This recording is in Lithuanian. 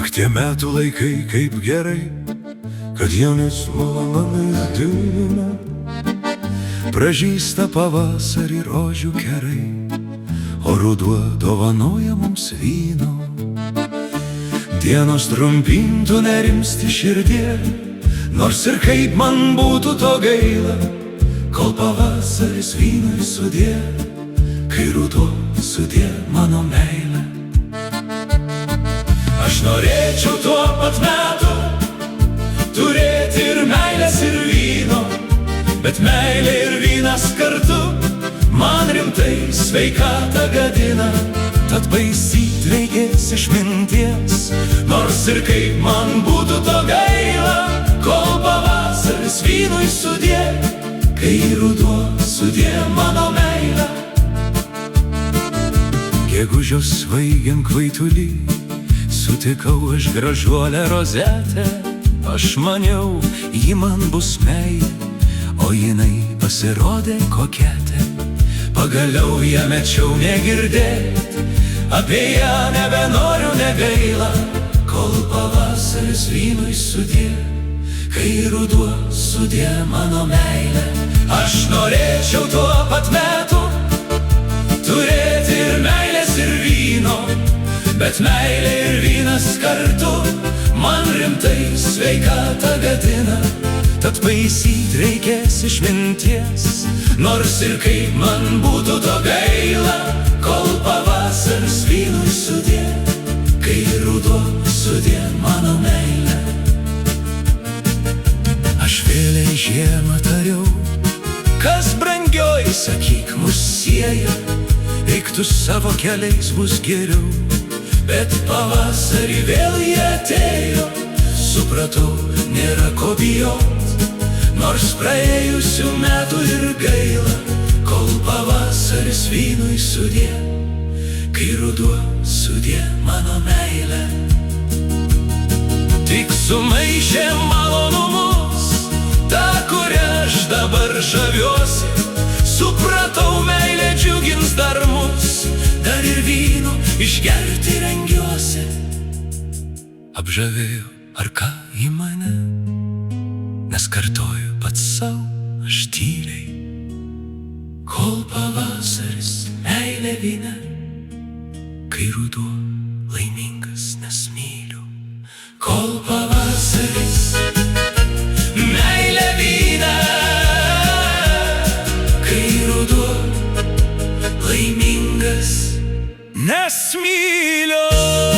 Ak tie metų laikai kaip gerai, kad jaunis malonomis dūna, pražįsta pavasarį rožių kerai, o ruduo dovanoja mums vyno. Dienos trumpintų nerimsti širdie, nors ir kaip man būtų to gaila, kol pavasaris vynui sudie, kai ruduo sudie mano meilę. Aš norėčiau tuo pat metu turėti ir meilės ir vyno, bet meilė ir vynas kartu man rimtai sveikatą gadina. Tad baisyt reikės išminties, nors ir kaip man būtų to gaila, kol pavasaris vynui sudie, kai ruduo sudie mano meilę. Gegužės svaigiant kvaitulį sutikau aš gražuolę rozetę. Aš maniau, ji man bus meilė, o jinai pasirodė koketė. Pagaliau ją mečiau negirdėt, apie ją nebenoriu negaila, kol pavasaris vynui sudie, kai ruduo sudie mano meilę. Aš norėčiau tuo pat metu turėti ir meilės ir vyno, bet meilė ir vynas kartu man rimtai sveikatą gadina. Tad baisyt reikės išminties, nors ir kaip man būtų to gaila, kol pavasaris vynui sudie, kai ruduo sudie mano meilę. Aš vėliai žiemą tariau, kas brangioji, sakyk, mus sieja, eiktų savo keliais bus geriau. Bet pavasarį vėl jie atėjo, supratau, nėra ko bijot, nors praėjusių metų ir gaila, kol pavasaris vynui sudie, kai ruduo sudie mano meilę. Tik sumaišė malonumus, tą, kurią aš dabar žaviuosi, supratau, meilė džiugins dar mus, dar ir vynu išgerti rengiuosi. Apžavėjau, ar ką į mane, nes kartoju pats savo aš tyliai, kol pavasaris meilė vyne, kai ruduo laimingas nes myliu. Kol pavasaris meilė vyne, kai ruduo laimingas nes myliu.